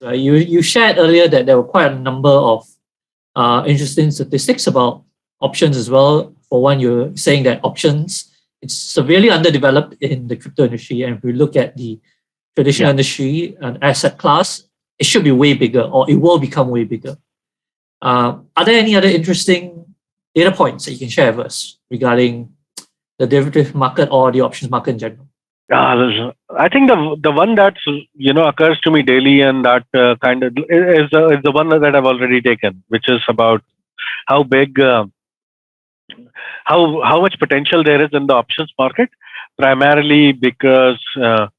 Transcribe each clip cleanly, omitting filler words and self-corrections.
You shared earlier that there were quite a number of interesting statistics about options as well. For one, you're saying that options, it's severely underdeveloped in the crypto industry. And if we look at the traditional industry and asset class, it should be way bigger, or it will become way bigger. Are there any other interesting data points that you can share with us regarding the derivative market or the options market in general? I think the one that occurs to me daily, and that kind of is the one that I've already taken, which is about how big, how much potential there is in the options market, primarily because the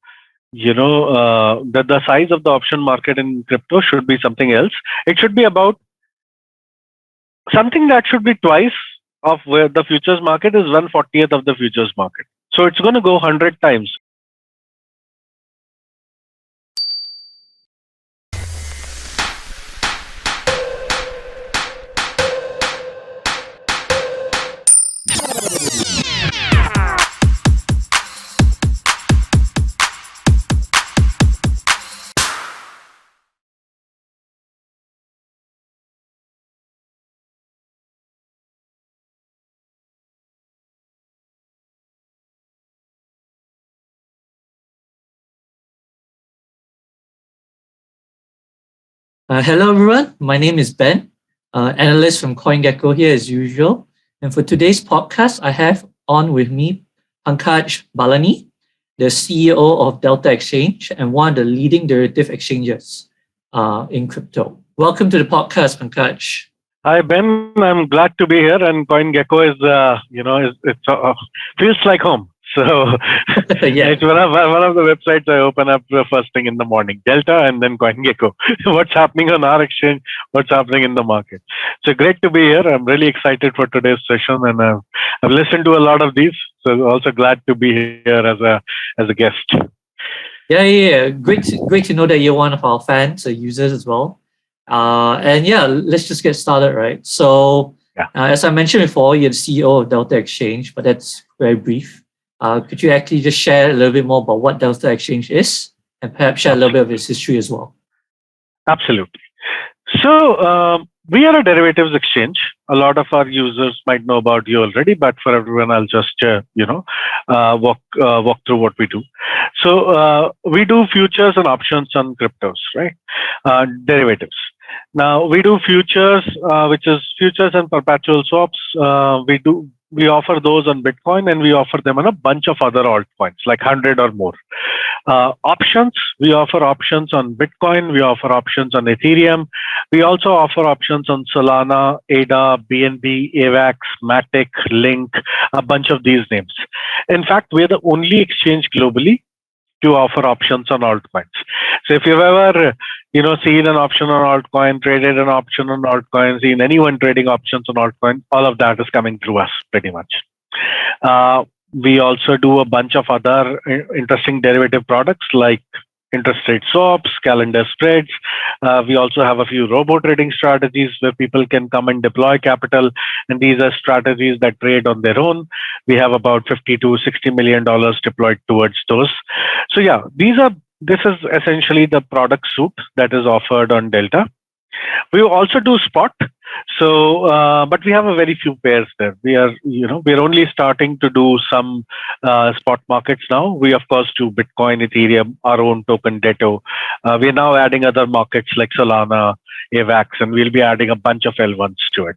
size of the option market in crypto should be something else. It should be about something that should be twice of where the futures market is 1/40th of the futures market. So it's going to go 100 times. Hello, everyone. My name is Ben, analyst from CoinGecko here as usual. And for today's podcast, I have on with me Pankaj Balani, the CEO of Delta Exchange and one of the leading derivative exchanges in crypto. Welcome to the podcast, Pankaj. Hi, Ben. I'm glad to be here. And CoinGecko is, feels like home. So it's one of the websites I open up first thing in the morning. Delta and then CoinGecko. What's happening on our exchange? What's happening in the market? So great to be here. I'm really excited for today's session, and I've listened to a lot of these. So also glad to be here as a guest. Yeah. Great to know that you're one of our fans or users as well. Let's just get started, right? So as I mentioned before, you're the CEO of Delta Exchange, but that's very brief. Could you actually just share a little bit more about what Delta Exchange is and perhaps share a little bit of its history as well? Absolutely. So we are a derivatives exchange. A lot of our users might know about you already, but for everyone, I'll just walk through what we do. So we do futures and options on cryptos, right? Derivatives. Now we do futures, which is futures and perpetual swaps. We offer those on Bitcoin, and we offer them on a bunch of other altcoins, like 100 or more. Options, we offer options on Bitcoin, we offer options on Ethereum. We also offer options on Solana, ADA, BNB, AVAX, Matic, Link, a bunch of these names. In fact, we're the only exchange globally to offer options on altcoins. So if you've ever seen an option on altcoin, traded an option on altcoin, seen anyone trading options on altcoin, all of that is coming through us pretty much. We also do a bunch of other interesting derivative products like interest rate swaps, calendar spreads. We also have a few robo trading strategies where people can come and deploy capital, and these are strategies that trade on their own. We have about $50 to $60 million deployed towards those. So this is essentially the product suite that is offered on Delta. We also do spot. So, but we have a very few pairs there. We're only starting to do some spot markets now. We of course do Bitcoin, Ethereum, our own token Detto. We're now adding other markets like Solana, AVAX, and we'll be adding a bunch of L1s to it.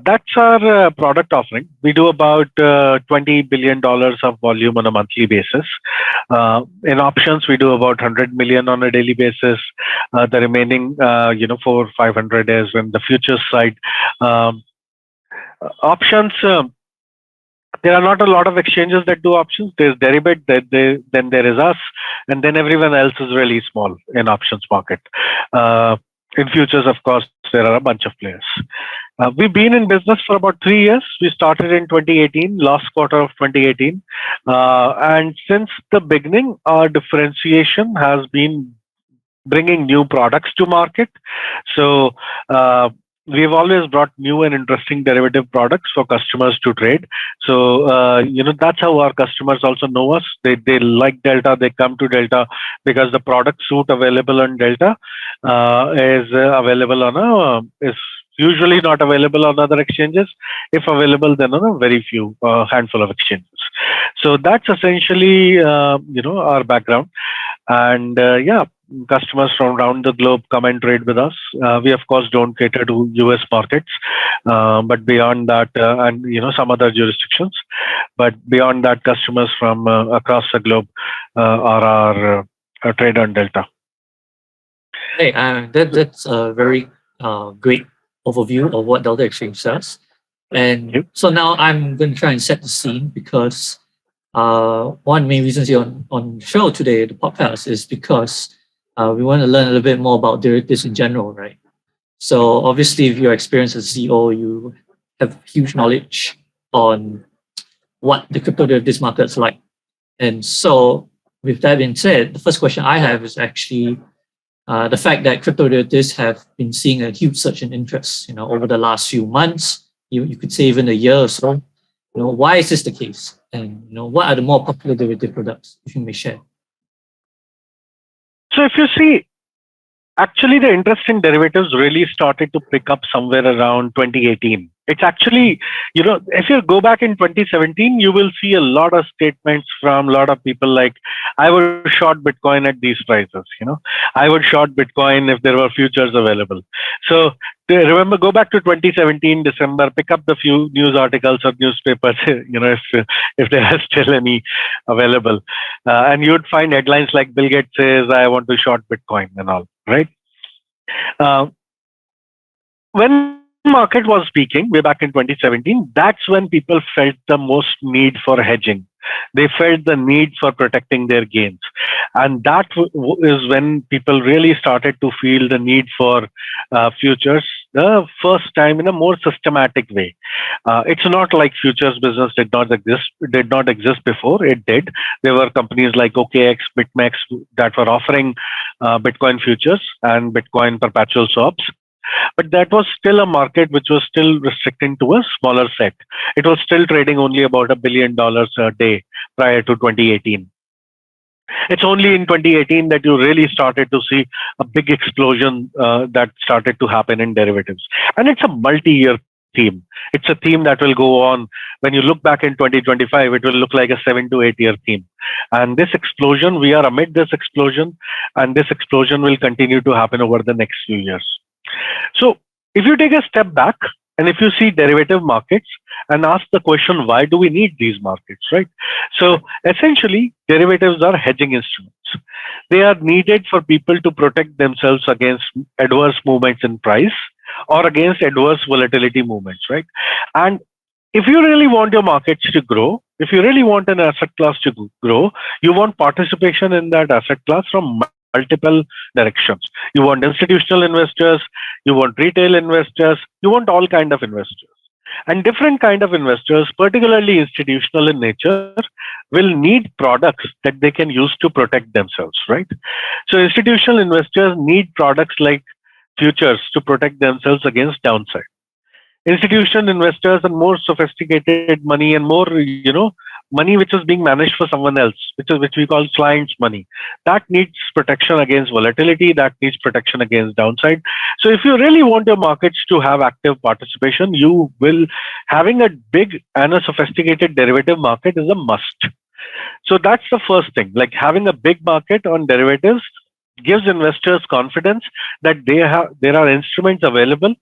That's our product offering. We do about $20 billion of volume on a monthly basis. In options, we do about 100 million on a daily basis. The remaining, 400-500 is in the futures side. Options, there are not a lot of exchanges that do options. There's Deribit, then there is us, and then everyone else is really small in options market. In futures, of course, there are a bunch of players. We've been in business for about 3 years. We started in 2018, last quarter of 2018. And since the beginning, our differentiation has been bringing new products to market. So we've always brought new and interesting derivative products for customers to trade. So that's how our customers also know us. They like Delta. They come to Delta because the product suite available on Delta is available on is usually not available on other exchanges. If available, then on a very few handful of exchanges. So that's essentially our background. And customers from around the globe come and trade with us. We of course don't cater to US markets, but beyond that, and some other jurisdictions, but beyond that, customers from across the globe are our trade on Delta. Hey, that's a very great overview of what Delta Exchange does. And so now I'm going to try and set the scene, because one main reason you're on the show today, the podcast, is because we want to learn a little bit more about derivatives in general, right? So obviously, if you're experienced as CEO, you have huge knowledge on what the crypto derivatives market's like. And so with that being said, the first question I have is actually the fact that crypto derivatives have been seeing a huge surge in interest, over the last few months, you could say even a year or so. Why is this the case? And what are the more popular derivative products, if you may share? So if you see, actually the interest in derivatives really started to pick up somewhere around 2018. It's actually, if you go back in 2017, you will see a lot of statements from a lot of people like, I would short Bitcoin at these prices, I would short Bitcoin if there were futures available. So remember, go back to 2017, December, pick up the few news articles or newspapers, if there are still any available. And you'd find headlines like Bill Gates says, I want to short Bitcoin and all, right? When market was peaking way back in 2017, that's when people felt the most need for hedging. They felt the need for protecting their gains. And that is when people really started to feel the need for futures the first time in a more systematic way. It's not like futures business did not exist before. It did. There were companies like OKX, BitMEX that were offering Bitcoin futures and Bitcoin perpetual swaps. But that was still a market which was still restricting to a smaller set. It was still trading only about $1 billion a day prior to 2018. It's only in 2018 that you really started to see a big explosion that started to happen in derivatives. And it's a multi-year theme. It's a theme that will go on. When you look back in 2025, it will look like a 7 to 8 year theme. And this explosion, we are amid this explosion, and this explosion will continue to happen over the next few years. So if you take a step back and if you see derivative markets and ask the question, why do we need these markets, right? So essentially, derivatives are hedging instruments. They are needed for people to protect themselves against adverse movements in price or against adverse volatility movements, right? And if you really want your markets to grow, if you really want an asset class to grow, you want participation in that asset class from multiple directions. You want institutional investors, you want retail investors, you want all kind of investors. And different kind of investors, particularly institutional in nature, will need products that they can use to protect themselves, right? So institutional investors need products like futures to protect themselves against downside. Institutional investors and more sophisticated money and more, money which is being managed for someone else, which we call clients' money, that needs protection against volatility, that needs protection against downside. So if you really want your markets to have active participation, you will having a big and a sophisticated derivative market is a must. So that's the first thing. Like having a big market on derivatives gives investors confidence that there are instruments available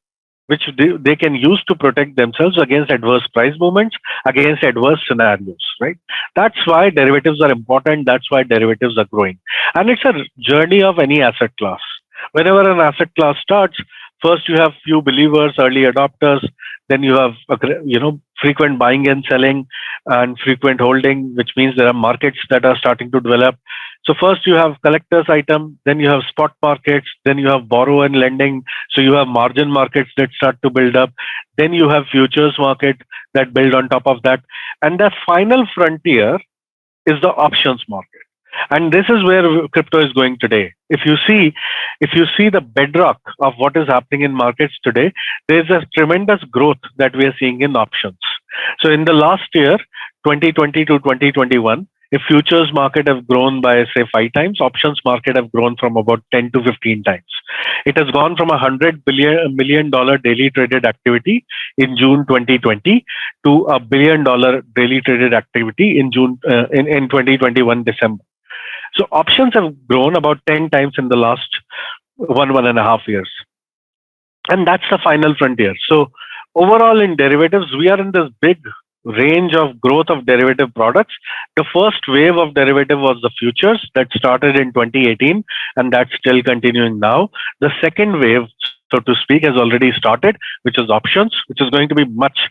which they can use to protect themselves against adverse price movements, against adverse scenarios, right? That's why derivatives are important. That's why derivatives are growing. And it's a journey of any asset class. Whenever an asset class starts, first you have few believers, early adopters, then you have, frequent buying and selling and frequent holding, which means there are markets that are starting to develop. So first you have collector's item, then you have spot markets, then you have borrow and lending. So you have margin markets that start to build up. Then you have futures market that build on top of that. And the final frontier is the options market. And this is where crypto is going today. If you see the bedrock of what is happening in markets today, there's a tremendous growth that we are seeing in options. So in the last year, 2020 to 2021, if futures market have grown by say 5 times, options market have grown from about 10 to 15 times. It has gone from $100 million daily traded activity in June 2020 to $1 billion daily traded activity in June in 2021 December. So options have grown about 10 times in the last 1.5 years. And that's the final frontier. So overall in derivatives, we are in this big range of growth of derivative products. The first wave of derivative was the futures that started in 2018, and that's still continuing now. The second wave, so to speak, has already started, which is options, which is going to be much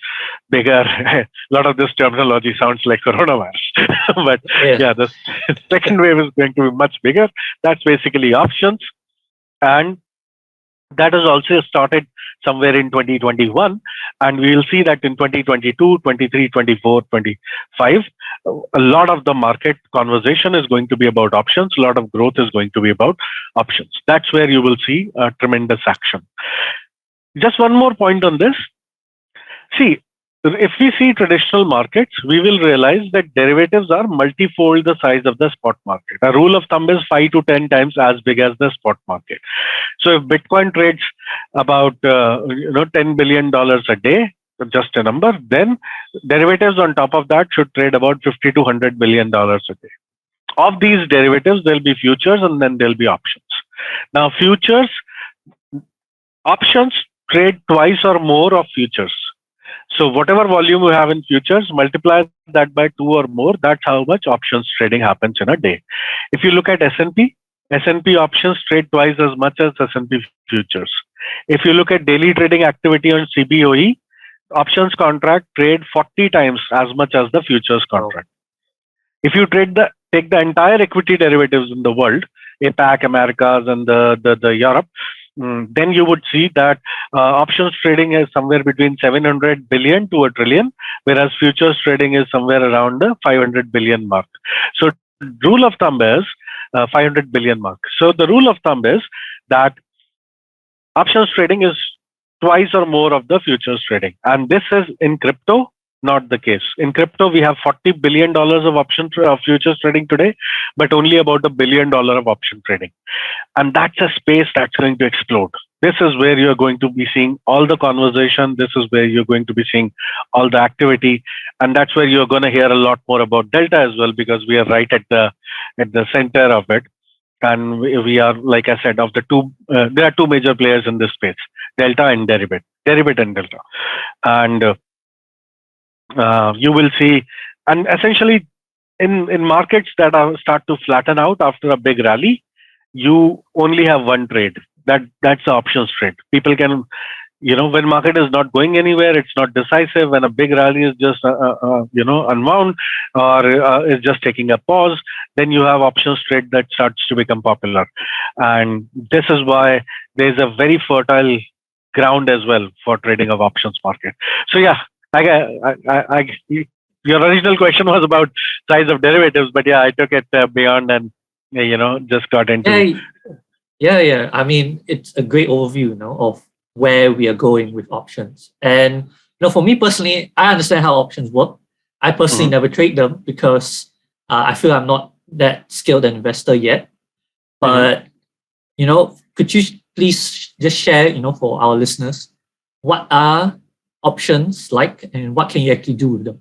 bigger. A lot of this terminology sounds like coronavirus, but Yeah. yeah, the second wave is going to be much bigger. That's basically options, and that has also started somewhere in 2021, and we will see that in 2022, 23, 24, 25, a lot of the market conversation is going to be about options. A lot of growth is going to be about options. That's where you will see tremendous action. Just one more point on this. See, if we see traditional markets, we will realize that derivatives are multifold the size of the spot market. A rule of thumb is 5 to 10 times as big as the spot market. So if Bitcoin trades about $10 billion a day, just a number, then derivatives on top of that should trade about $50 to $100 billion a day. Of these derivatives, there'll be futures and then there'll be options. Now, options trade twice or more of futures. So whatever volume you have in futures, multiply that by 2 or more. That's how much options trading happens in a day. If you look at S&P options trade twice as much as S&P futures. If you look at daily trading activity on CBOE, options contract trade 40 times as much as the futures contract. If you take the entire equity derivatives in the world, APAC, Americas, and the Europe, then you would see that options trading is somewhere between 700 billion to a trillion, whereas futures trading is somewhere around the 500 billion mark. So rule of thumb is 500 billion mark. So the rule of thumb is that options trading is twice or more of the futures trading. And this is in crypto, not the case. In crypto, we have $40 billion of futures trading today, but only about $1 billion of option trading. And that's a space that's going to explode. This is where you're going to be seeing all the conversation. This is where you're going to be seeing all the activity. And that's where you're going to hear a lot more about Delta as well, because we are right at the center of it. And we are, like I said, of the two, there are two major players in this space, Delta and Deribit and Delta. And you will see, and essentially in markets that start to flatten out after a big rally, you only have one trade. That's the options trade. People can, when market is not going anywhere, it's not decisive. When a big rally is just unwound or is just taking a pause, then you have options trade that starts to become popular. And this is why there's a very fertile ground as well for trading of options market. So yeah, your original question was about size of derivatives, but yeah, I took it beyond and just got into. Yeah. I mean, it's a great overview, of where we are going with options. And for me personally, I understand how options work. I personally never trade them because I feel I'm not that skilled an investor yet. But could you please just share, for our listeners, what are options like and what can you actually do with them?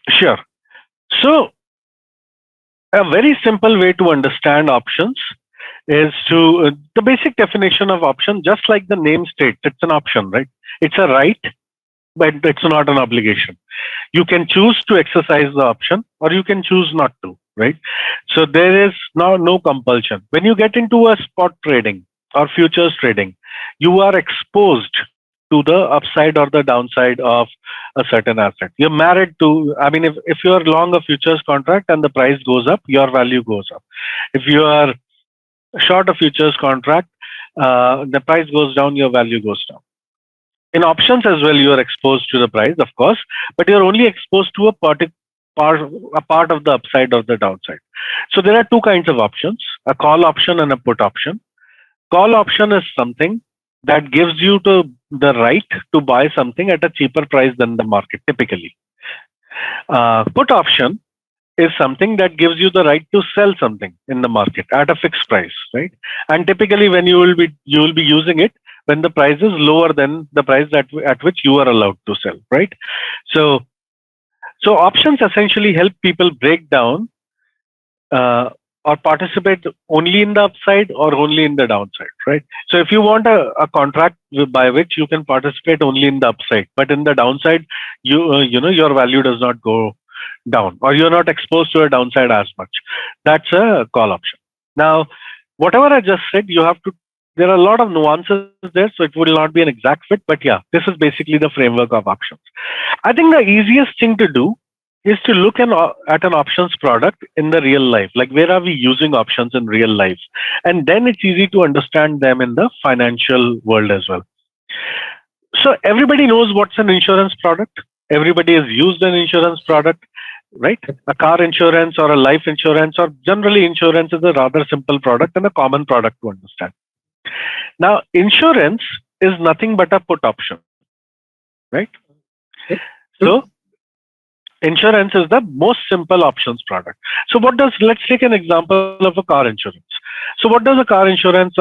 Sure. So a very simple way to understand options is the basic definition of option, just like the name states, it's an option, right? It's a right, but it's not an obligation. You can choose to exercise the option or you can choose not to, right? So there is no compulsion. When you get into a spot trading or futures trading, you are exposed to the upside or the downside of a certain asset. You're married to, if you're long a futures contract and the price goes up, your value goes up. If you are short a futures contract, the price goes down, your value goes down. In options as well, you are exposed to the price, of course, but you're only exposed to a a part of the upside or the downside. So there are two kinds of options: a call option and a put option. Call option is something that gives you the right to buy something at a cheaper price than the market typically. Put option is something that gives you the right to sell something in the market at a fixed price, right? And typically when you will be using it when the price is lower than the price at which you are allowed to sell, right? So options essentially help people break down uh, or participate only in the upside or only in the downside, right? So if you want a contract by which you can participate only in the upside, but in the downside, your value does not go down, or you're not exposed to a downside as much. That's a call option. Now, whatever I just said, you have to. There are a lot of nuances there, so it will not be an exact fit. But yeah, this is basically the framework of options. I think the easiest thing to do is to look at an options product in the real life. Like, where are we using options in real life? And then it's easy to understand them in the financial world as well. So everybody knows what's an insurance product. Everybody has used an insurance product, right? A car insurance or a life insurance, or generally insurance, is a rather simple product and a common product to understand. Now, insurance is nothing but a put option, right? So insurance is the most simple options product. So let's take an example of a car insurance. So what does a car insurance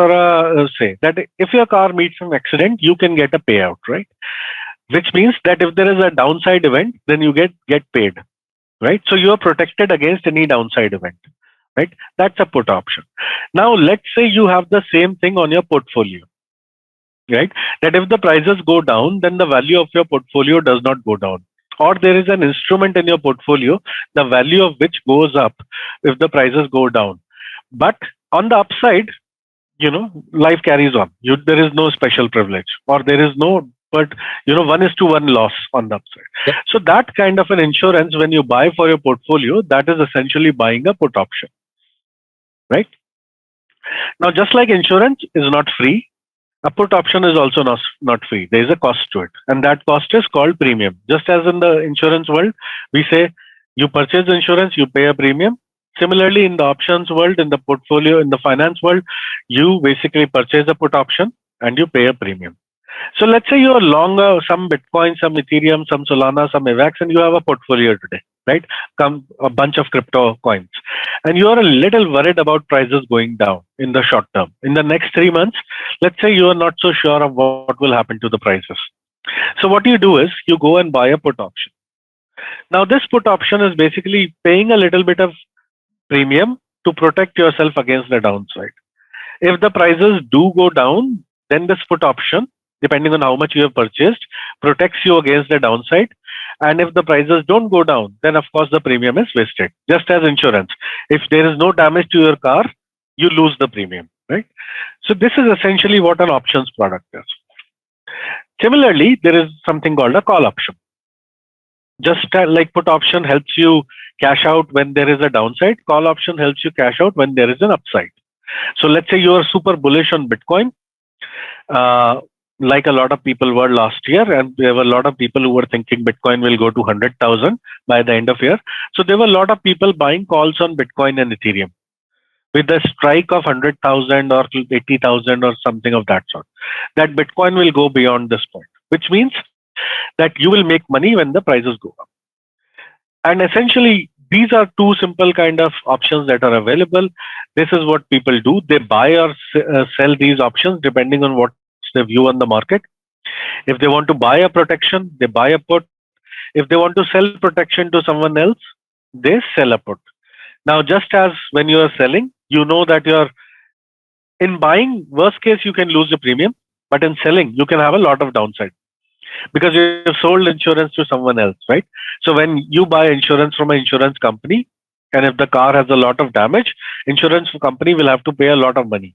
say? That if your car meets an accident, you can get a payout, right? Which means that if there is a downside event, then you get paid, right? So you are protected against any downside event, right? That's a put option. Now, let's say you have the same thing on your portfolio, right? That if the prices go down, then the value of your portfolio does not go down. Or there is an instrument in your portfolio, the value of which goes up if the prices go down. But on the upside, life carries on. There is no special privilege, or there is no, but 1:1 loss on the upside. Yep. So that kind of an insurance, when you buy for your portfolio, that is essentially buying a put option, right? Now, just like insurance is not free, a put option is also not free. There is a cost to it, and that cost is called premium. Just as in the insurance world, we say you purchase insurance, you pay a premium. Similarly, in the options world, in the portfolio, in the finance world, you basically purchase a put option and you pay a premium. So let's say you are long some Bitcoin, some Ethereum, some Solana, some AVAX, and you have a portfolio today, right? Come a bunch of crypto coins, and you are a little worried about prices going down in the short term. In the next 3 months, let's say you are not so sure of what will happen to the prices. So what you do is you go and buy a put option. Now, this put option is basically paying a little bit of premium to protect yourself against the downside. If the prices do go down, then this put option, depending on how much you have purchased, protects you against the downside. And if the prices don't go down, then of course the premium is wasted. Just as insurance, if there is no damage to your car, you lose the premium, right? So this is essentially what an options product is. Similarly, there is something called a call option. Just like put option helps you cash out when there is a downside, call option helps you cash out when there is an upside. So let's say you are super bullish on Bitcoin, like a lot of people were last year, and there were a lot of people who were thinking Bitcoin will go to 100,000 by the end of year. So there were a lot of people buying calls on Bitcoin and Ethereum with a strike of 100,000 or 80,000 or something of that sort. That Bitcoin will go beyond this point, which means that you will make money when the prices go up. And essentially, these are two simple kind of options that are available. This is what people do. They buy or sell these options depending on what's their view on the market. If they want to buy a protection, they buy a put. If they want to sell protection to someone else, they sell a put. Now, just as when you are selling, you know that you're in buying, worst case, you can lose the premium, but in selling, you can have a lot of downside because you've sold insurance to someone else, right? So when you buy insurance from an insurance company, and if the car has a lot of damage, insurance company will have to pay a lot of money,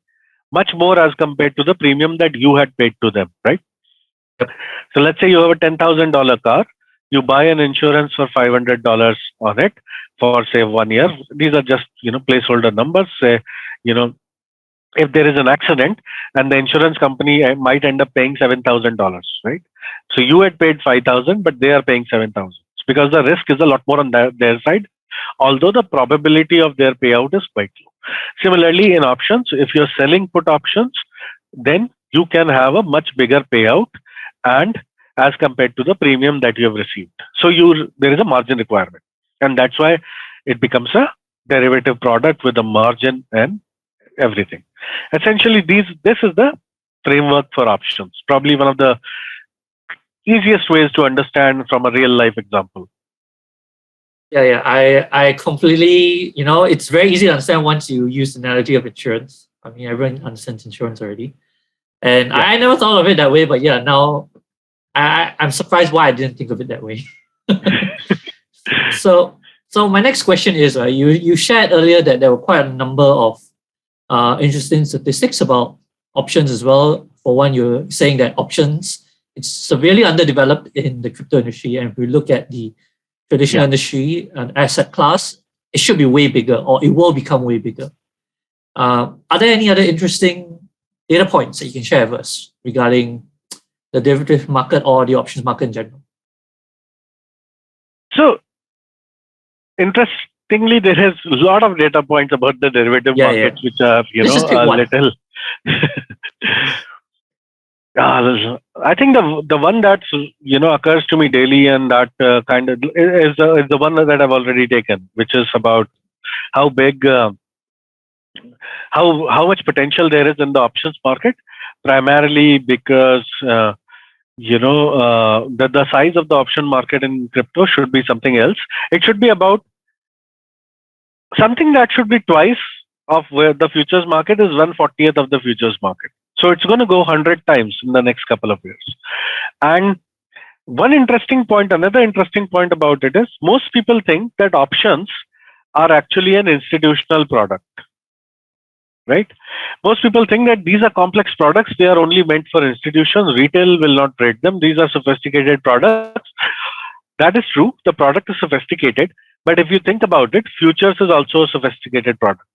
much more as compared to the premium that you had paid to them, right? So let's say you have a $10,000 car, you buy an insurance for $500 on it for say 1 year. These are just placeholder numbers. Say if there is an accident, and the insurance company might end up paying $7,000, right? So you had paid 5,000, but they are paying 7,000. because the risk is a lot more on their side, although the probability of their payout is quite low. Similarly, in options, if you're selling put options, then you can have a much bigger payout and as compared to the premium that you have received. So there is a margin requirement, and that's why it becomes a derivative product with a margin and everything. Essentially, this is the framework for options. Probably one of the easiest ways to understand from a real life example. Yeah. I completely, it's very easy to understand once you use the analogy of insurance. I mean, everyone understands insurance already. And Yeah. I never thought of it that way, but yeah, now I'm surprised why I didn't think of it that way. So my next question is, you shared earlier that there were quite a number of interesting statistics about options as well. For one, you're saying that options, it's severely underdeveloped in the crypto industry. And if we look at the traditional industry and asset class, it should be way bigger, or it will become way bigger. Are there any other interesting data points that you can share with us regarding the derivative market or the options market in general? So, interestingly, there is a lot of data points about the derivative markets, which are, a little. I think the one that occurs to me daily, and that kind of is the one that I've already taken, which is about how big, how much potential there is in the options market, primarily because the size of the option market in crypto should be something else. It should be about something that should be twice of where the futures market is 1/40th of the futures market. So it's going to go 100 times in the next couple of years. And another interesting point about it is most people think that options are actually an institutional product, right? Most people think that these are complex products. They are only meant for institutions. Retail will not trade them. These are sophisticated products. That is true. The product is sophisticated. But if you think about it, futures is also a sophisticated product.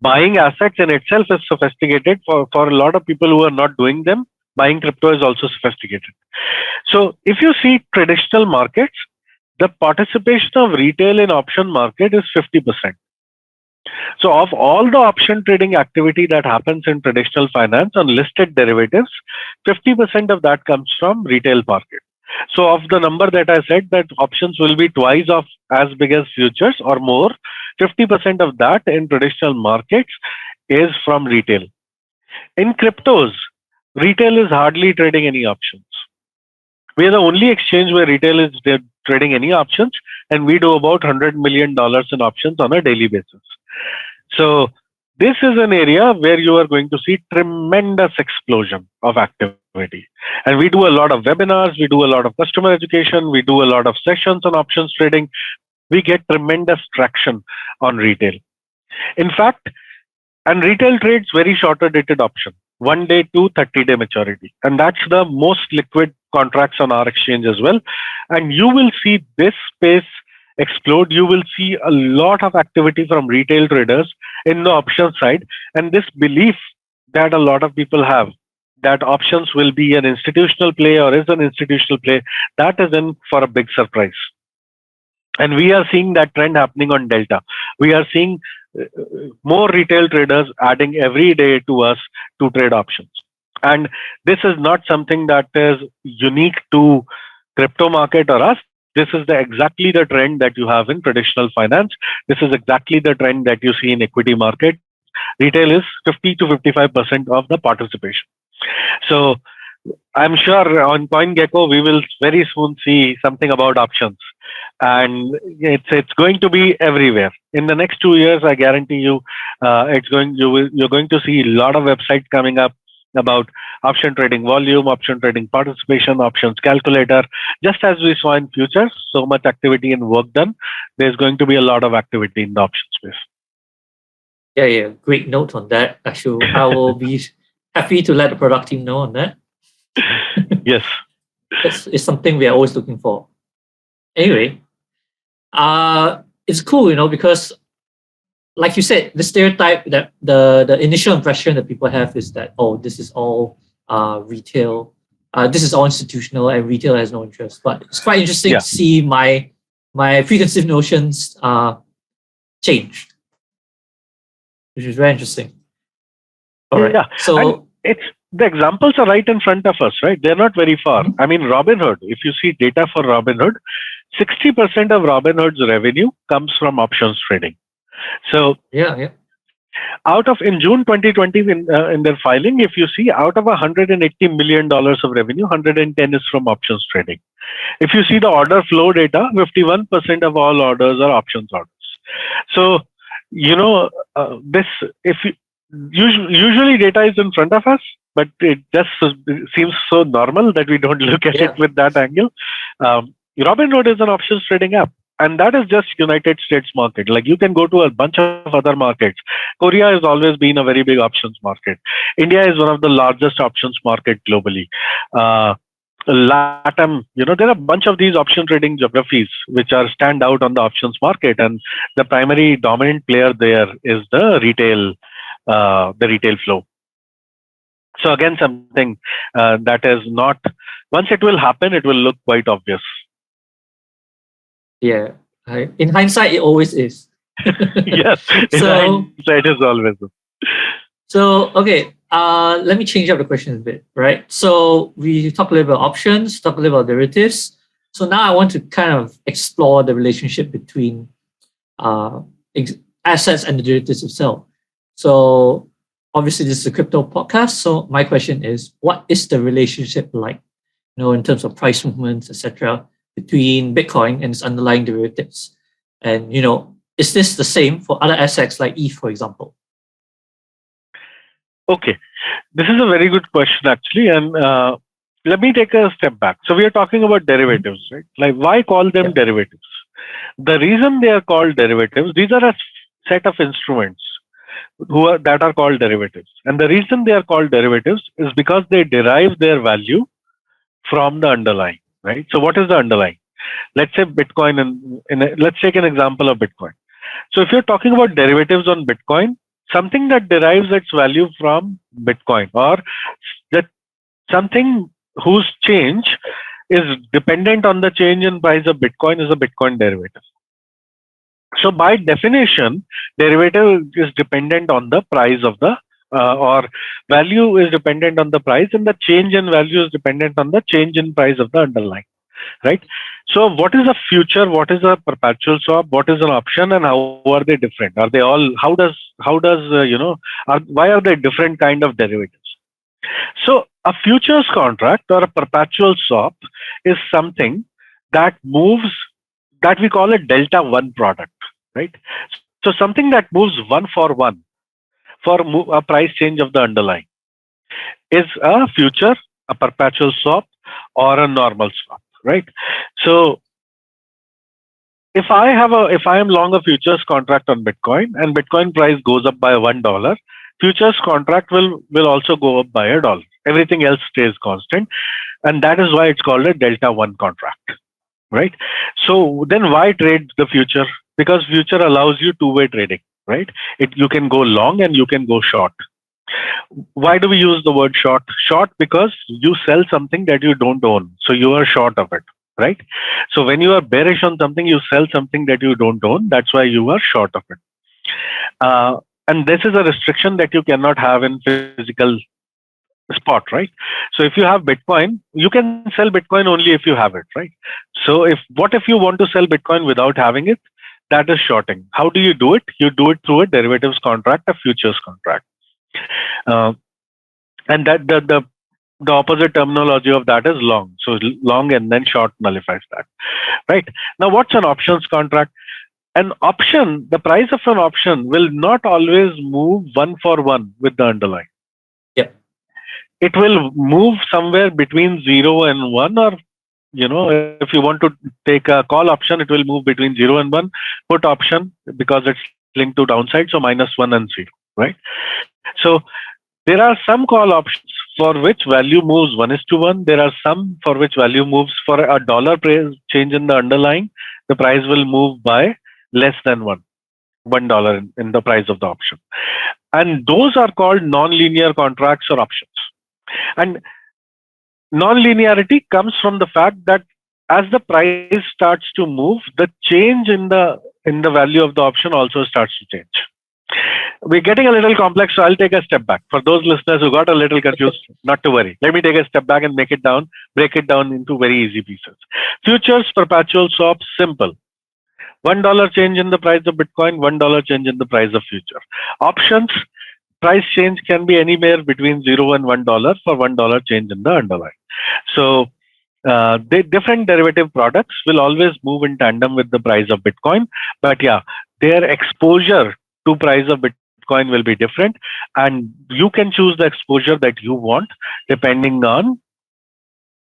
Buying assets in itself is sophisticated. For a lot of people who are not doing them, buying crypto is also sophisticated. So if you see traditional markets, the participation of retail in option market is 50%. So of all the option trading activity that happens in traditional finance on listed derivatives, 50% of that comes from retail market. So of the number that I said that options will be twice of as big as futures or more, 50% of that in traditional markets is from retail. In cryptos, retail is hardly trading any options. We are the only exchange where retail is trading any options, and we do about $100 million in options on a daily basis. So this is an area where you are going to see tremendous explosion of activity. And we do a lot of webinars, we do a lot of customer education, we do a lot of sessions on options trading. We get tremendous traction on retail. In fact, and retail trades very shorter dated option, 1 day to 30-day maturity. And that's the most liquid contracts on our exchange as well. And you will see this space explode. You will see a lot of activity from retail traders in the options side. And this belief that a lot of people have that options will be an institutional play or is an institutional play, that is in for a big surprise. And we are seeing that trend happening on Delta. We are seeing more retail traders adding every day to us to trade options. And this is not something that is unique to crypto market or us. This is exactly the trend that you have in traditional finance. This is exactly the trend that you see in equity market. Retail is 50 to 55% of the participation. So I'm sure on CoinGecko, we will very soon see something about options. And it's going to be everywhere. In the next 2 years, I guarantee you, you're going to see a lot of websites coming up about option trading volume, option trading participation, options calculator. Just as we saw in futures, so much activity and work done, there's going to be a lot of activity in the option space. Yeah. Great note on that. Actually, I will be happy to let the product team know on that. Yes. It's something we are always looking for. Anyway, it's cool, because like you said, the stereotype that the initial impression that people have is that, oh, this is all retail This is all institutional and retail has no interest. But it's quite interesting Yeah. to see my preconceived notions changed, which is very interesting. All right. Yeah. So And it's the examples are right in front of us, right? They're not very far. Mhm. I mean, Robinhood, if you see data for Robinhood, 60% of Robinhood's revenue comes from options trading. So yeah. out of in June 2020 in their filing, if you see out of $180 million of revenue, 110 is from options trading. If you see the order flow data, 51% of all orders are options orders. So, this, if you, usually data is in front of us, but it just seems so normal that we don't look at Yeah. it with that angle. Robinhood is an options trading app. And that is just United States market. Like you can go to a bunch of other markets. Korea has always been a very big options market. India is one of the largest options market globally. LATAM, there are a bunch of these option trading geographies which are stand out on the options market, and the primary dominant player there is the retail flow. So again, something that is not, once it will happen, it will look quite obvious. Yeah. In hindsight, it always is. Yes, in hindsight is always. So okay, let me change up the question a bit, right? So we talked a little about options, talked a little about derivatives. So now I want to kind of explore the relationship between uh, assets and the derivatives itself. So obviously this is a crypto podcast. So my question is, what is the relationship like, in terms of price movements, etc., between Bitcoin and its underlying derivatives? And is this the same for other assets like ETH, for example? Okay, this is a very good question actually, and let me take a step back. So we are talking about derivatives, right? Like why call them derivatives? The reason they are called derivatives, these are a set of instruments that are called derivatives, and the reason they are called derivatives is because they derive their value from the underlying, right? So what is the underlying? Let's say Bitcoin, and let's take an example of Bitcoin. So if you're talking about derivatives on Bitcoin, something that derives its value from Bitcoin, or that something whose change is dependent on the change in price of Bitcoin, is a Bitcoin derivative. So by definition, derivative is dependent on the price of the or value is dependent on the price, and the change in value is dependent on the change in price of the underlying, right? So what is a future, what is a perpetual swap, what is an option, and how are they different? Are they all, why are they different kind of derivatives? So a futures contract or a perpetual swap is something that moves, that we call a delta one product, right? So something that moves one for a price change of the underlying is a future, a perpetual swap, or a normal swap, right? So if I am long a futures contract on Bitcoin and Bitcoin price goes up by $1, futures contract will also go up by $1. Everything else stays constant, and that is why it's called a delta one contract, right? So then why trade the future? Because future allows you two-way trading, right? You can go long and you can go short. Why do we use the word short? Short because you sell something that you don't own, so you are short of it, right? So when you are bearish on something, you sell something that you don't own. That's why you are short of it. And this is a restriction that you cannot have in physical spot, right? So if you have Bitcoin, you can sell Bitcoin only if you have it, right? So what if you want to sell Bitcoin without having it? That is shorting. How do you do it? You do it through a derivatives contract, a futures contract. Uh, and that the opposite terminology of that is long. So long and then short nullifies that, right? Now, what's an options contract? An option, the price of an option will not always move one for one with the underlying. Yep. It will move somewhere between 0 and 1, or if you want to take a call option, it will move between 0 and 1. Put option, because it's linked to downside, so -1 and 0, right? So there are some call options for which value moves 1:1. There are some for which value moves for a dollar price change in the underlying. The price will move by less than $1 in the price of the option. And those are called non-linear contracts or options. And Non-linearity comes from the fact that as the price starts to move, the change in the value of the option also starts to change. We're getting a little complex, so I'll take a step back. For those listeners who got a little confused, not to worry. Let me take a step back and break it down into very easy pieces. Futures, perpetual swaps, simple. $1 change in the price of Bitcoin, $1 change in the price of future. Options, price change can be anywhere between $0 and $1 for $1 change in the underlying. So the different derivative products will always move in tandem with the price of Bitcoin. But yeah, their exposure to price of Bitcoin will be different, and you can choose the exposure that you want depending on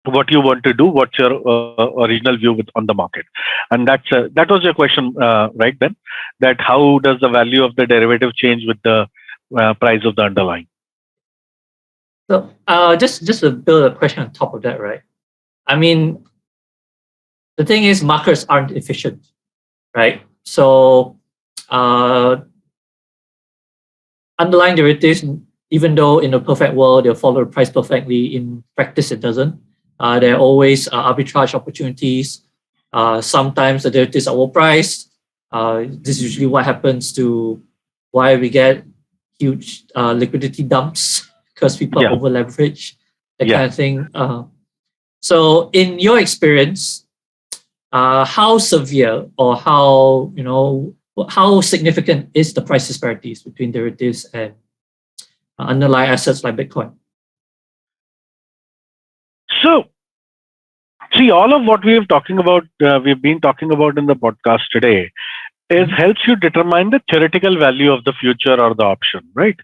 what you want to do, what's your original view on the market. And that was your question, right, Ben? That how does the value of the derivative change with the price of the underlying? So just to build a question on top of that, right? I mean, the thing is, markets aren't efficient, right? So underlying derivatives, even though in a perfect world they'll follow the price perfectly, in practice it doesn't. There are always arbitrage opportunities. Sometimes the derivatives are overpriced. This is usually what happens to why we get huge liquidity dumps because people are over leveraged, that kind of thing. So in your experience, how severe or how significant is the price disparities between derivatives and underlying assets like Bitcoin? So, see, all of what we've been talking about in the podcast today helps you determine the theoretical value of the future or the option, right?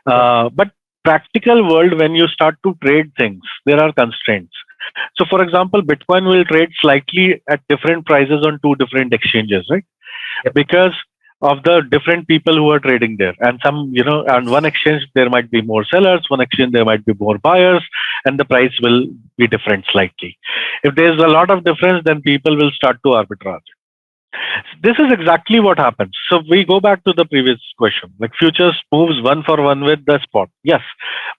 But practical world, when you start to trade things, there are constraints. So, for example, Bitcoin will trade slightly at different prices on two different exchanges, right? Because of the different people who are trading there. And some, on one exchange, there might be more sellers, one exchange, there might be more buyers, and the price will be different slightly. If there's a lot of difference, then people will start to arbitrage. This is exactly what happens. So we go back to the previous question, like futures moves 1-for-1 with the spot. Yes.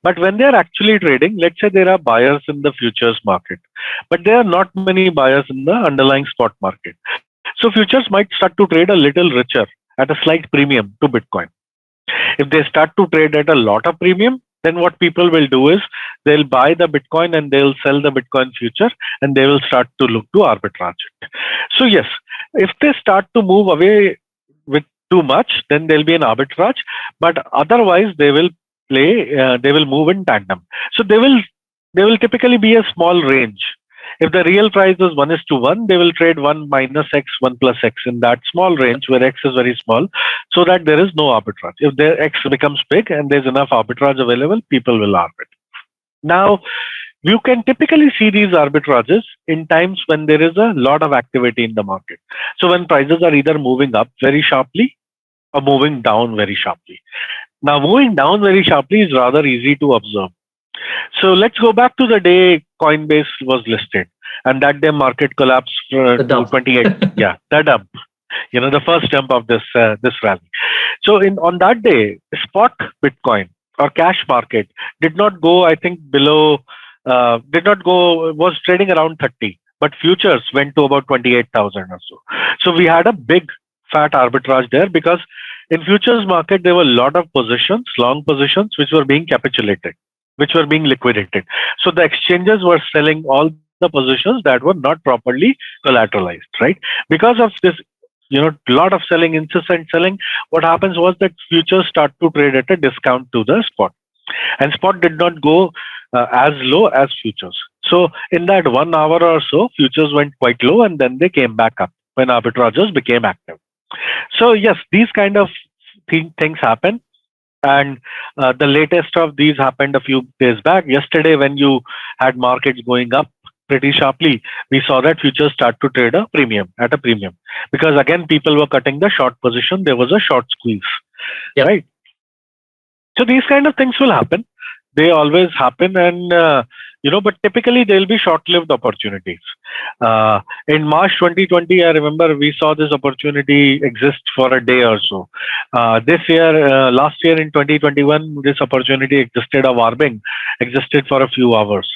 But when they're actually trading, let's say there are buyers in the futures market, but there are not many buyers in the underlying spot market. So futures might start to trade a little richer at a slight premium to Bitcoin. If they start to trade at a lot of premium, then what people will do is they'll buy the Bitcoin and they'll sell the Bitcoin future, and they will start to look to arbitrage it. So yes, if they start to move away with too much, then there'll be an arbitrage. But otherwise, they will move in tandem. So they will typically be a small range. If the real price is 1:1, they will trade 1 minus X, 1 plus X in that small range where X is very small, so that there is no arbitrage. If their X becomes big and there's enough arbitrage available, people will arbitrage. Now, you can typically see these arbitrages in times when there is a lot of activity in the market. So when prices are either moving up very sharply or moving down very sharply. Now, moving down very sharply is rather easy to observe. So let's go back to the day Coinbase was listed, and that day market collapsed to 28. Yeah, the dump. The first dump of this rally. So on that day, spot Bitcoin or cash market did not go. I think below. Was trading around 30, but futures went to about 28,000 or so. So we had a big fat arbitrage there because in futures market there were a lot of positions, long positions, which were being capitulated, which were being liquidated. So the exchanges were selling all the positions that were not properly collateralized, right? Because of this, lot of selling, incessant selling, what happens was that futures start to trade at a discount to the spot. And spot did not go as low as futures. So in that 1 hour or so, futures went quite low and then they came back up when arbitrages became active. So yes, these kind of things happen. And the latest of these happened a few days back. Yesterday, when you had markets going up pretty sharply, we saw that futures start to trade at a premium. Because again, people were cutting the short position. There was a short squeeze, right? So these kind of things will happen. They always happen, and but typically they'll be short-lived opportunities. In March 2020, I remember we saw this opportunity exist for a day or so. Last year in 2021, this opportunity existed. A warbing existed for a few hours.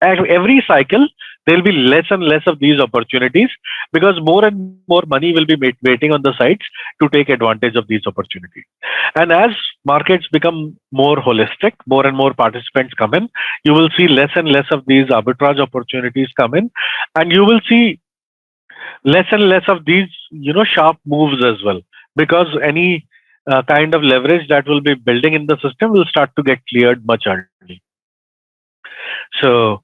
At every cycle, there will be less and less of these opportunities because more and more money will be waiting on the sides to take advantage of these opportunities. And as markets become more holistic, more and more participants come in, you will see less and less of these arbitrage opportunities come in, and you will see less and less of these, sharp moves as well, because any kind of leverage that will be building in the system will start to get cleared much early. So,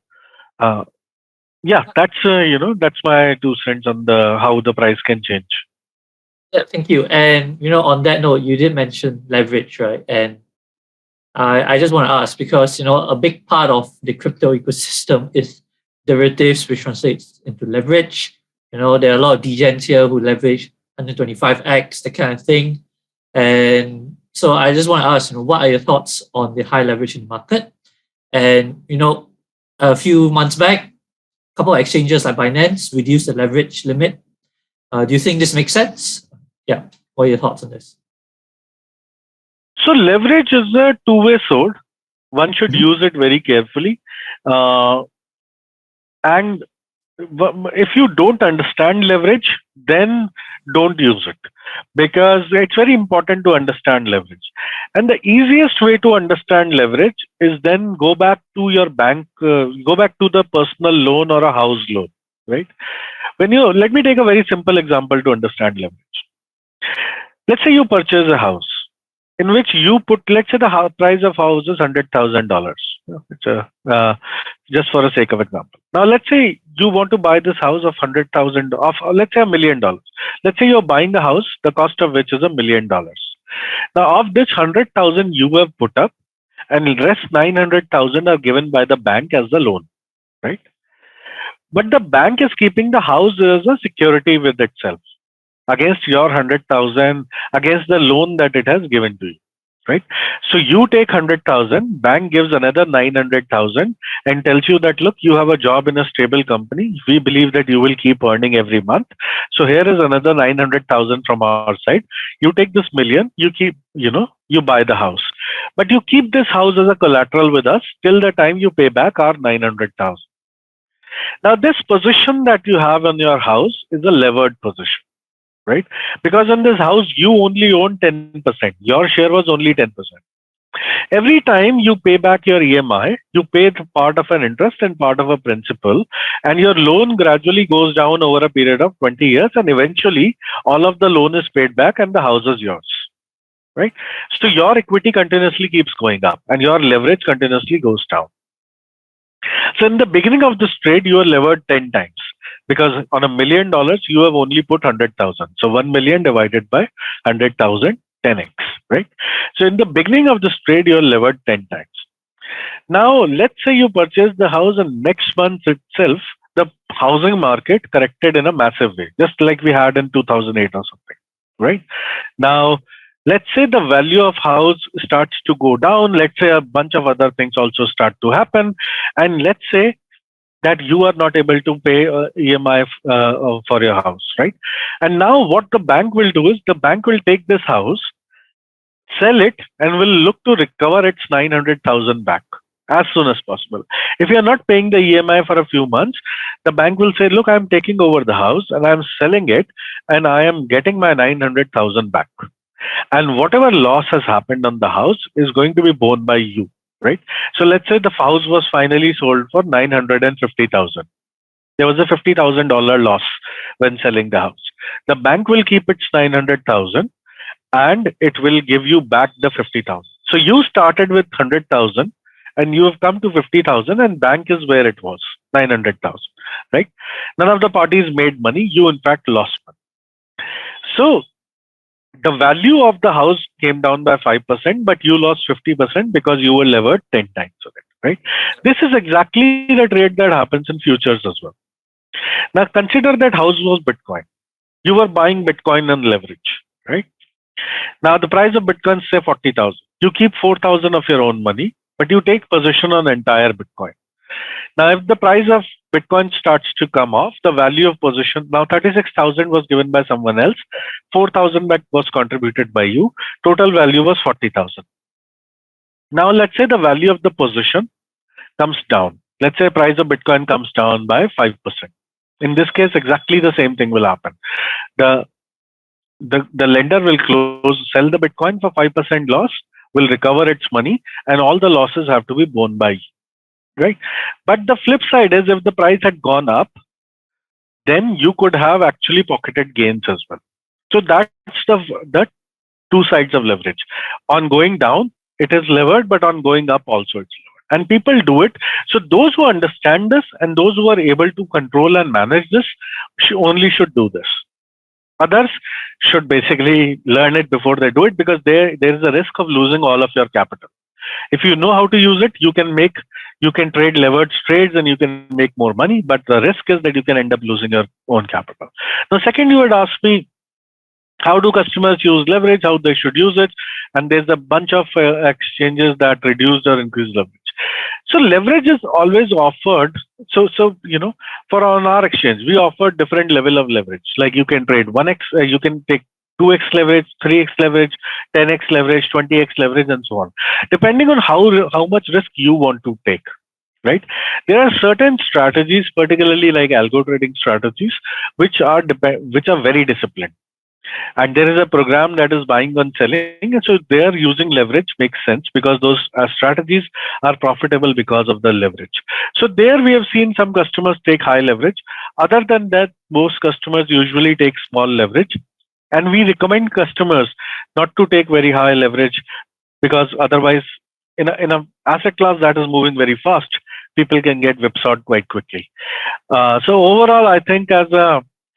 uh, yeah, that's my 2 cents on the how the price can change. Yeah, thank you. And on that note, you did mention leverage, right? And I just want to ask because a big part of the crypto ecosystem is derivatives, which translates into leverage. There are a lot of degens here who leverage 125x, that kind of thing. And so I just want to ask, what are your thoughts on the high leverage in the market? And a few months back, a couple of exchanges like Binance reduced the leverage limit. Do you think this makes sense? Yeah. What are your thoughts on this? So leverage is a two-way sword. One should use it very carefully. And if you don't understand leverage, then don't use it, because it's very important to understand leverage. And the easiest way to understand leverage is then go back to your bank, go back to the personal loan or a house loan, right? Let me take a very simple example to understand leverage. Let's say you purchase a house in which you put, let's say the price of house is $100,000. It's just for the sake of example. Now, let's say you want to buy this house of 100,000 of, let's say $1 million. Let's say you're buying a house, the cost of which is $1 million. Now, of this 100,000 you have put up, and the rest 900,000 are given by the bank as the loan, right? But the bank is keeping the house as a security with itself against your 100,000, against the loan that it has given to you, right? So you take 100,000, bank gives another 900,000 and tells you that, look, you have a job in a stable company. We believe that you will keep earning every month. So here is another 900,000 from our side. You take this million, you keep, you buy the house. But you keep this house as a collateral with us till the time you pay back our 900,000. Now, this position that you have on your house is a levered position, right? Because in this house, you only own 10%. Your share was only 10%. Every time you pay back your EMI, you pay part of an interest and part of a principal, and your loan gradually goes down over a period of 20 years, and eventually all of the loan is paid back and the house is yours, right? So your equity continuously keeps going up and your leverage continuously goes down. So in the beginning of this trade, you are levered 10 times, because on $1 million, you have only put 100,000. So 1 million divided by 100,000, 10x, right? So in the beginning of this trade, you are levered 10 times. Now, let's say you purchase the house and next month itself, the housing market corrected in a massive way, just like we had in 2008 or something, right? Now, let's say the value of house starts to go down. Let's say a bunch of other things also start to happen. And let's say that you are not able to pay EMI for your house, right? And now what the bank will do is the bank will take this house, sell it, and will look to recover its 900,000 back as soon as possible. If you are not paying the EMI for a few months, the bank will say, look, I'm taking over the house and I'm selling it and I am getting my 900,000 back. And whatever loss has happened on the house is going to be borne by you, right? So let's say the house was finally sold for 950,000. There was a $50,000 loss when selling the house. The bank will keep its 900,000 and it will give you back the 50,000. So you started with 100,000 and you have come to 50,000 and bank is where it was, 900,000, right? None of the parties made money. You in fact lost money. So the value of the house came down by 5%, but you lost 50% because you were levered 10 times on it, right? This is exactly the trade that happens in futures as well. Now consider that house was Bitcoin. You were buying Bitcoin on leverage, right? Now the price of Bitcoin say 40,000. You keep 4,000 of your own money, but you take position on entire Bitcoin. Now if the price of Bitcoin starts to come off, the value of position, now 36,000 was given by someone else, 4,000 was contributed by you, total value was 40,000. Now let's say the value of the position comes down Let's say price of Bitcoin comes down by 5%. In this case, exactly the same thing will happen. The the lender will sell the Bitcoin for 5% loss, will recover its money, and all the losses have to be borne by you, right? But the flip side is, if the price had gone up, then you could have actually pocketed gains as well. So that's the two sides of leverage. On going down, it is levered, but on going up also it's levered. And people do it. So those who understand this and those who are able to control and manage this only should do this. Others should basically learn it before they do it, because there is a risk of losing all of your capital. If you know how to use it, you can trade leveraged trades and you can make more money, but the risk is that you can end up losing your own capital. Now, second, you had asked me, how do customers use leverage, how they should use it, and there's a bunch of exchanges that reduce or increase leverage. So leverage is always offered. So for on our exchange, we offer different level of leverage. Like you can trade 1x, you can take 2x leverage, 3x leverage, 10x leverage, 20x leverage, and so on, depending on how much risk you want to take. Right? There are certain strategies, particularly like algo trading strategies, which are very disciplined. And there is a program that is buying and selling, and so they are using leverage. Makes sense, because those strategies are profitable because of the leverage. So there we have seen some customers take high leverage. Other than that, most customers usually take small leverage, and we recommend customers not to take very high leverage, because otherwise, in a asset class that is moving very fast, people can get whipsawed quite quickly. So overall, I think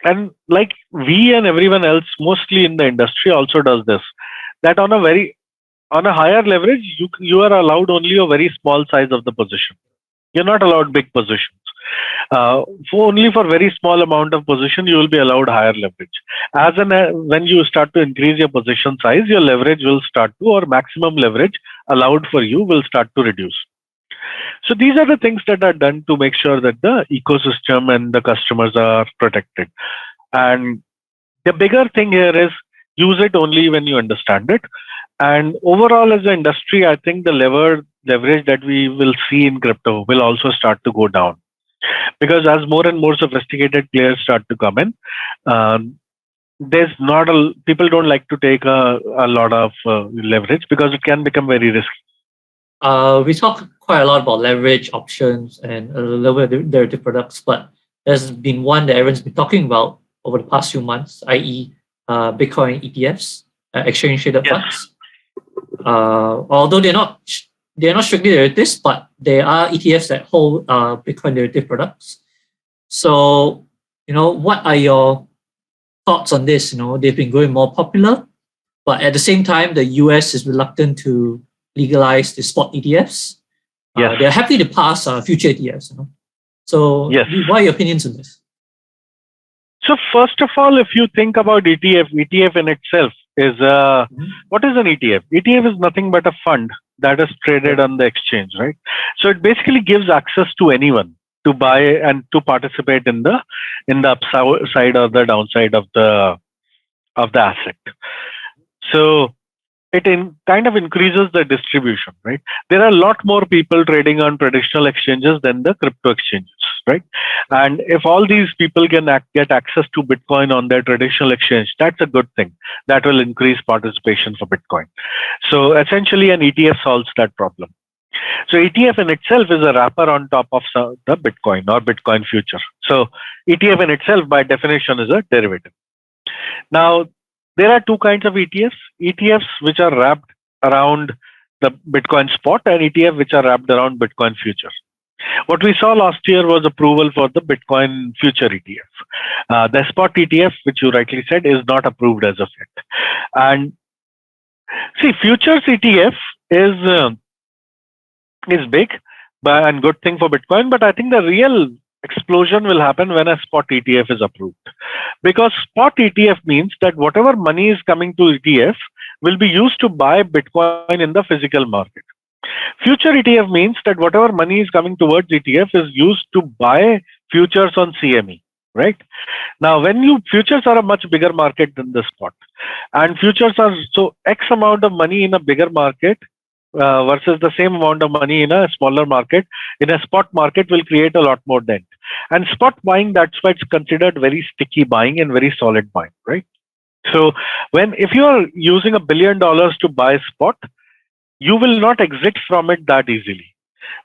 and like we and everyone else, mostly in the industry, also does this, that on a higher leverage, you are allowed only a very small size of the position. You're not allowed big positions. Only for very small amount of position, you will be allowed higher leverage. When you start to increase your position size, your leverage will start to, or maximum leverage allowed for you will start to reduce. So these are the things that are done to make sure that the ecosystem and the customers are protected. And the bigger thing here is, use it only when you understand it. And overall, as an industry, I think the leverage that we will see in crypto will also start to go down, because as more and more sophisticated players start to come in, people don't like to take a lot of leverage, because it can become very risky. We talk quite a lot about leverage options and a little bit of derivative products, but there's been one that everyone's been talking about over the past few months, i.e. Bitcoin ETFs, exchange traded funds. Although they're not strictly derivatives, but there are ETFs that hold Bitcoin derivative products. So, what are your thoughts on this? They've been growing more popular, but at the same time, the US is reluctant to legalize the spot ETFs. Yes. They're happy to pass future ETFs. So, yes. What are your opinions on this? So first of all, if you think about ETF in itself is what is an ETF? ETF is nothing but a fund that is traded on the exchange, right? So it basically gives access to anyone to buy and to participate in the upside or the downside of the asset. So it kind of increases the distribution, right? There are a lot more people trading on traditional exchanges than the crypto exchanges, right? And if all these people can get access to Bitcoin on their traditional exchange, that's a good thing. That will increase participation for Bitcoin. So essentially, an ETF solves that problem. So ETF in itself is a wrapper on top of the Bitcoin or Bitcoin future. So ETF in itself, by definition, is a derivative. Now, there are two kinds of ETFs which are wrapped around the Bitcoin spot, and ETF which are wrapped around Bitcoin future. What we saw last year was approval for the Bitcoin future ETF. The spot ETF, which you rightly said, is not approved as of yet. And see, futures ETF is big and good thing for Bitcoin, but I think the real explosion will happen when a spot ETF is approved, because spot ETF means that whatever money is coming to ETF will be used to buy Bitcoin in the physical market. Future ETF means that whatever money is coming towards ETF is used to buy futures on CME, right? Now, futures are a much bigger market than the spot, and futures are so X amount of money in a bigger market versus the same amount of money in a smaller market, in a spot market, will create a lot more dent. And spot buying, that's why it's considered very sticky buying and very solid buying, right? So if you are using $1 billion to buy spot, you will not exit from it that easily.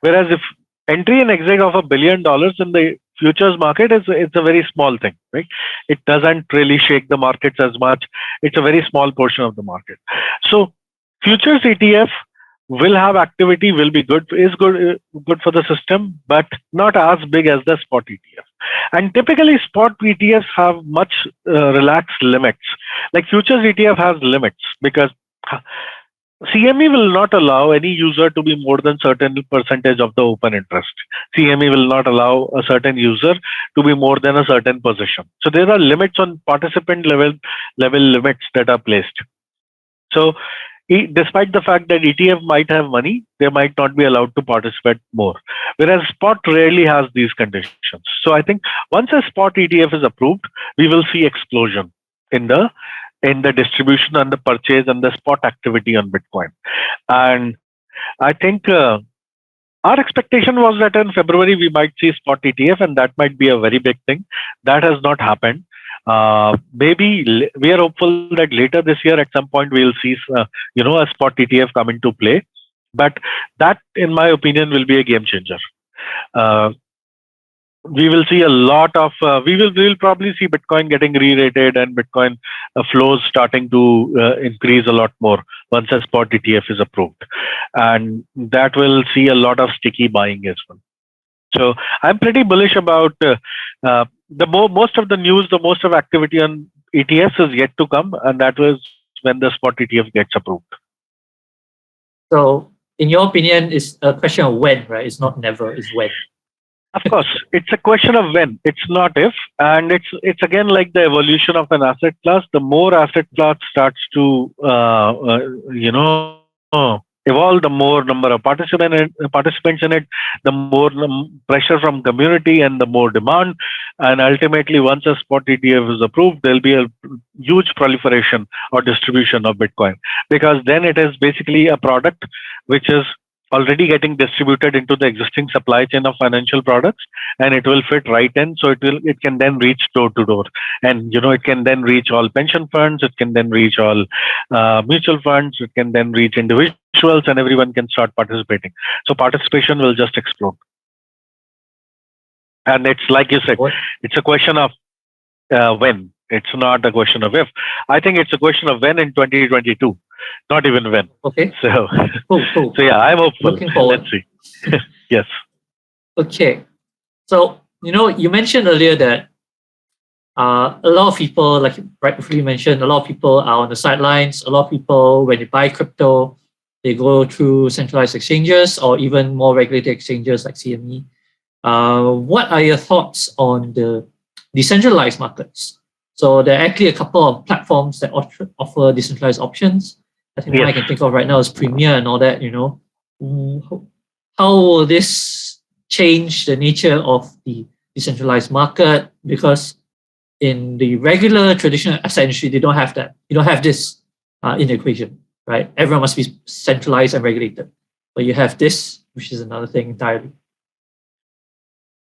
Whereas if entry and exit of $1 billion in the futures market it's a very small thing, right? It doesn't really shake the markets as much. It's a very small portion of the market. So futures ETF will have activity, will be good, is good for the system, but not as big as the spot ETF. And typically spot ETFs have much relaxed limits. Like futures ETF has limits because CME will not allow any user to be more than certain percentage of the open interest. CME will not allow a certain user to be more than a certain position. So there are limits on participant level limits that are placed. So despite the fact that ETF might have money, they might not be allowed to participate more. Whereas spot rarely has these conditions. So I think once a spot ETF is approved, we will see explosion in the distribution and the purchase and the spot activity on Bitcoin. And I think our expectation was that in February we might see spot ETF, and that might be a very big thing. That has not happened. Maybe we are hopeful that later this year at some point we'll see a spot ETF come into play. But that, in my opinion, will be a game changer. We will see a lot of we will probably see Bitcoin getting re-rated and Bitcoin flows starting to increase a lot more once a spot ETF is approved, and that will see a lot of sticky buying as well. So I'm pretty bullish about most of the news, the most of activity on ETFs is yet to come, and that was when the spot ETF gets approved. So, in your opinion, it's a question of when, right? It's not never, it's when. Of course, it's a question of when. It's not if, and it's again like the evolution of an asset class. The more asset class starts to evolve, the more number of participants in it, the more pressure from community, and the more demand. And ultimately, once a spot ETF is approved, there'll be a huge proliferation or distribution of Bitcoin, because then it is basically a product which is already getting distributed into the existing supply chain of financial products, and it will fit right in. So it can then reach door to door, and it can then reach all pension funds, it can then reach all mutual funds, it can then reach individuals, and everyone can start participating. So participation will just explode. And it's like you said, it's a question of when. It's not a question of if. I think it's a question of when in 2022, not even when. Okay. So, cool. So yeah, I'm hopeful. Looking forward. Let's see. Yes. Okay. So, you mentioned earlier that a lot of people, like you rightfully mentioned, a lot of people are on the sidelines. A lot of people, when they buy crypto, they go through centralized exchanges or even more regulated exchanges like CME. What are your thoughts on the decentralized markets? So there are actually a couple of platforms that offer decentralized options. I think one I can think of right now is Premier and all that. How will this change the nature of the decentralized market? Because in the regular traditional asset industry, they don't have that. You don't have this in the equation, right? Everyone must be centralized and regulated. But you have this, which is another thing entirely.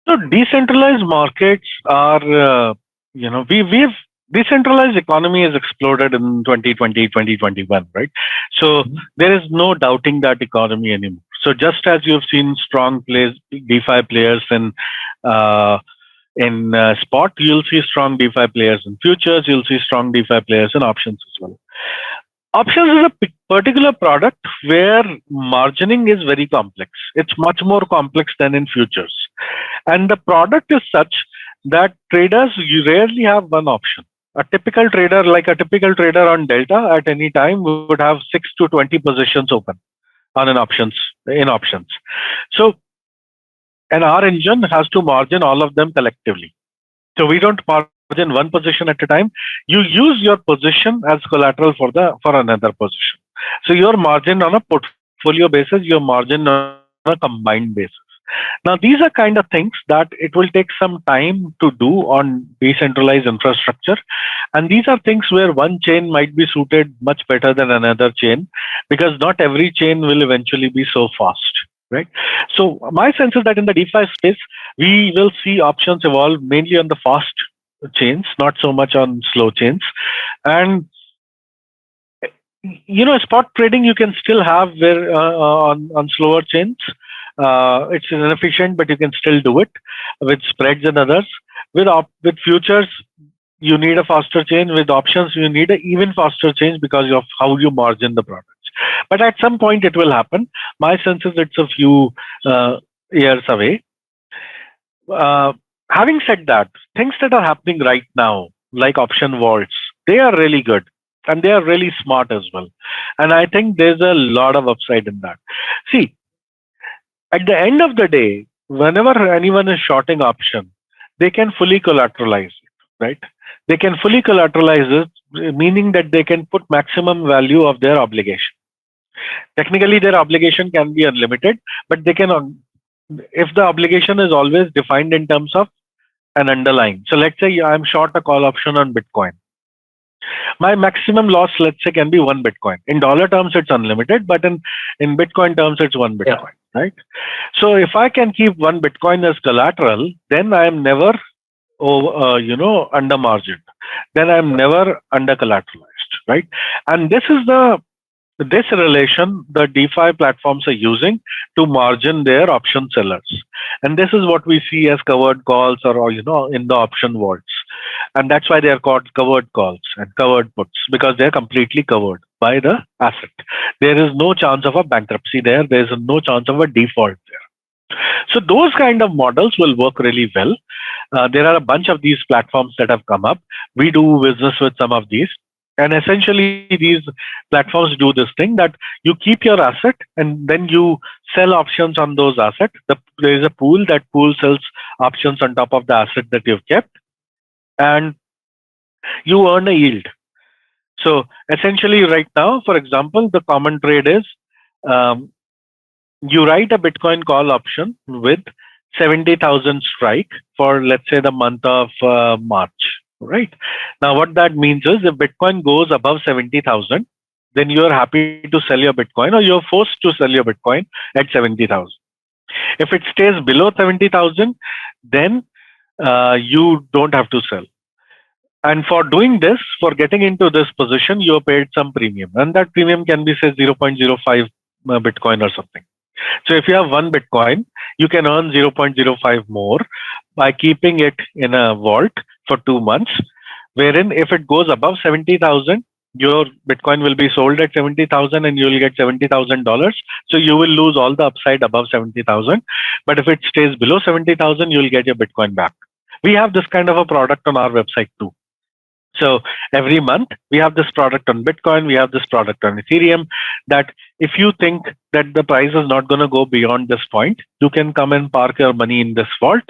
So decentralized markets are, we've decentralized economy has exploded in 2020, 2021, right? So there is no doubting that economy anymore. So just as you've seen strong DeFi players in spot, you'll see strong DeFi players in futures, you'll see strong DeFi players in options as well. Options is a particular product where margining is very complex. It's much more complex than in futures. And the product is such that traders, you rarely have one option. A typical trader on Delta at any time would have 6 to 20 positions open in options. So, and our engine has to margin all of them collectively. So we don't margin one position at a time. You use your position as collateral for another position. So your margin on a portfolio basis, your margin on a combined basis. Now, these are kind of things that it will take some time to do on decentralized infrastructure. And these are things where one chain might be suited much better than another chain, because not every chain will eventually be so fast, right? So my sense is that in the DeFi space, we will see options evolve mainly on the fast chains, not so much on slow chains. And spot trading you can still have where on slower chains. It's inefficient, but you can still do it with spreads and others. With futures, you need a faster chain. With options, you need an even faster chain because of how you margin the products. But at some point, it will happen. My sense is it's a few years away. Having said that, things that are happening right now, like option vaults, they are really good and they are really smart as well. And I think there's a lot of upside in that. See, at the end of the day, whenever anyone is shorting option, they can fully collateralize it, right? They can fully collateralize it, meaning that they can put maximum value of their obligation. Technically, their obligation can be unlimited, but they can, if the obligation is always defined in terms of an underlying. So let's say I'm short a call option on Bitcoin. My maximum loss, let's say, can be one Bitcoin. In dollar terms, it's unlimited, but in Bitcoin terms, it's one Bitcoin, right? So if I can keep one Bitcoin as collateral, then I am never, under margined. Then I'm never under collateralized, right? And this is this relation the DeFi platforms are using to margin their option sellers. And this is what we see as covered calls or in the option vaults. And that's why they are called covered calls and covered puts, because they're completely covered by the asset. There is no chance of a bankruptcy there. There is no chance of a default there. So those kind of models will work really well. There are a bunch of these platforms that have come up. We do business with some of these. And essentially, these platforms do this thing that you keep your asset and then you sell options on those assets. There is a pool. That pool sells options on top of the asset that you've kept, and you earn a yield. So essentially, right now, for example, the common trade is you write a Bitcoin call option with 70,000 strike for, let's say, the month of March. Right. Now, what that means is if Bitcoin goes above 70,000, then you're happy to sell your Bitcoin or you're forced to sell your Bitcoin at 70,000. If it stays below 70,000, then you don't have to sell. And for doing this, for getting into this position, you're paid some premium. And that premium can be, say, 0.05 Bitcoin or something. So if you have one Bitcoin, you can earn 0.05 more by keeping it in a vault for 2 months, wherein if it goes above 70,000, your Bitcoin will be sold at 70,000 and you will get $70,000. So you will lose all the upside above 70,000. But if it stays below 70,000, you will get your Bitcoin back. We have this kind of a product on our website too. So every month we have this product on Bitcoin, we have this product on Ethereum, that if you think that the price is not going to go beyond this point, you can come and park your money in this vault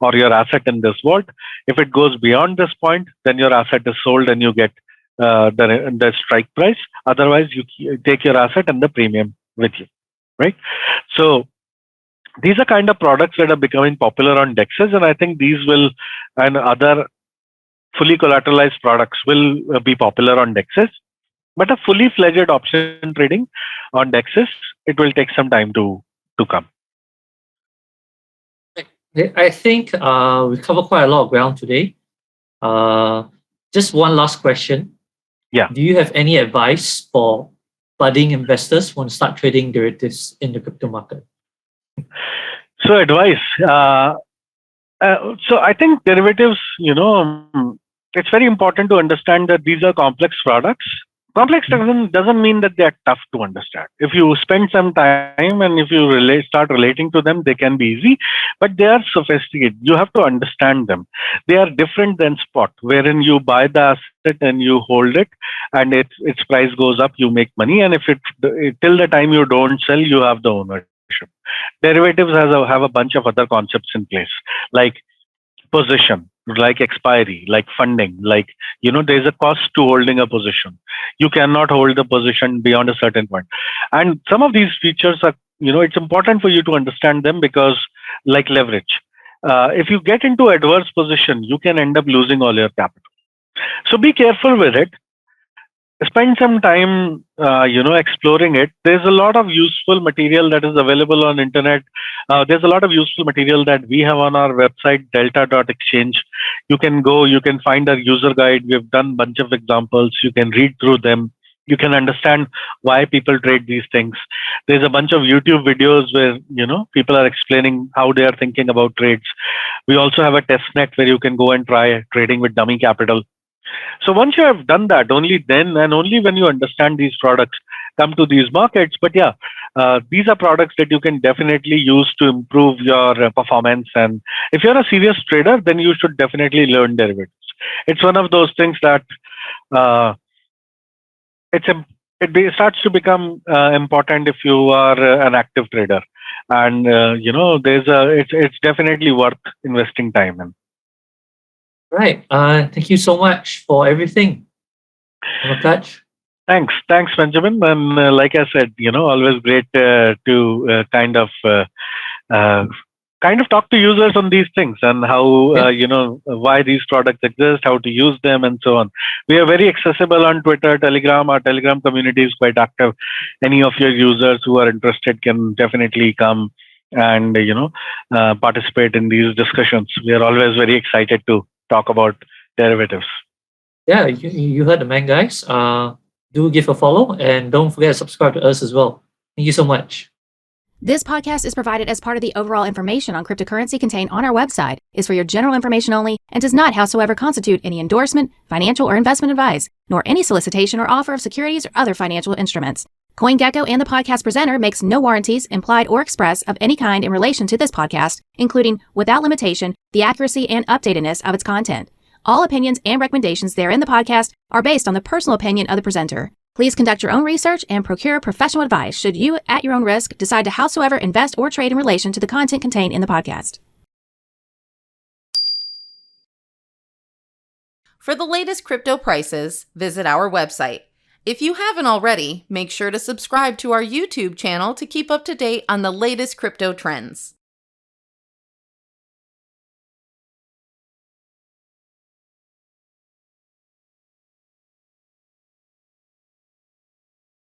or your asset in this vault. If it goes beyond this point, then your asset is sold and you get the strike price. Otherwise, you take your asset and the premium with you, right? So these are kind of products that are becoming popular on DEXs, and I think these will, and other fully collateralized products will be popular on DEXs. But a fully fledged option trading on DEXs, it will take some time to come. I think we covered quite a lot of ground today. Just one last question. Yeah. Do you have any advice for budding investors who want to start trading derivatives in the crypto market? So advice. So I think derivatives, it's very important to understand that these are complex products. Complex doesn't mean that they are tough to understand. If you spend some time and if you start relating to them, they can be easy, but they are sophisticated. You have to understand them. They are different than spot, wherein you buy the asset and you hold it, and its price goes up, you make money, and if till the time you don't sell, you have the ownership. Derivatives have a bunch of other concepts in place, like position, like expiry, like funding, like, there's a cost to holding a position. You cannot hold the position beyond a certain point. And some of these features are, it's important for you to understand them, because like leverage. If you get into adverse position, you can end up losing all your capital. So be careful with it. Spend some time, exploring it. There's a lot of useful material that is available on internet. There's a lot of useful material that we have on our website, delta.exchange. You can go, you can find our user guide. We've done a bunch of examples. You can read through them. You can understand why people trade these things. There's a bunch of YouTube videos where, people are explaining how they are thinking about trades. We also have a test net where you can go and try trading with dummy capital. So once you have done that, only then and only when you understand these products, come to these markets. But yeah, these are products that you can definitely use to improve your performance. And if you're a serious trader, then you should definitely learn derivatives. It's one of those things that it starts to become important if you are an active trader, and it's definitely worth investing time in. Right. Thank you so much for everything, Pakaj. Thanks, Benjamin. And like I said, always great to kind of talk to users on these things and how why these products exist, how to use them, and so on. We are very accessible on Twitter, Telegram. Our Telegram community is quite active. Any of your users who are interested can definitely come and participate in these discussions. We are always very excited to talk about derivatives. Yeah, you heard the man, guys. Do give a follow and don't forget to subscribe to us as well. Thank you so much. This podcast is provided as part of the overall information on cryptocurrency contained on our website, is for your general information only, and does not howsoever constitute any endorsement, financial or investment advice, nor any solicitation or offer of securities or other financial instruments. CoinGecko and the podcast presenter makes no warranties, implied or express, of any kind in relation to this podcast, including, without limitation, the accuracy and updatedness of its content. All opinions and recommendations there in the podcast are based on the personal opinion of the presenter. Please conduct your own research and procure professional advice should you, at your own risk, decide to howsoever invest or trade in relation to the content contained in the podcast. For the latest crypto prices, visit our website. If you haven't already, make sure to subscribe to our YouTube channel to keep up to date on the latest crypto trends.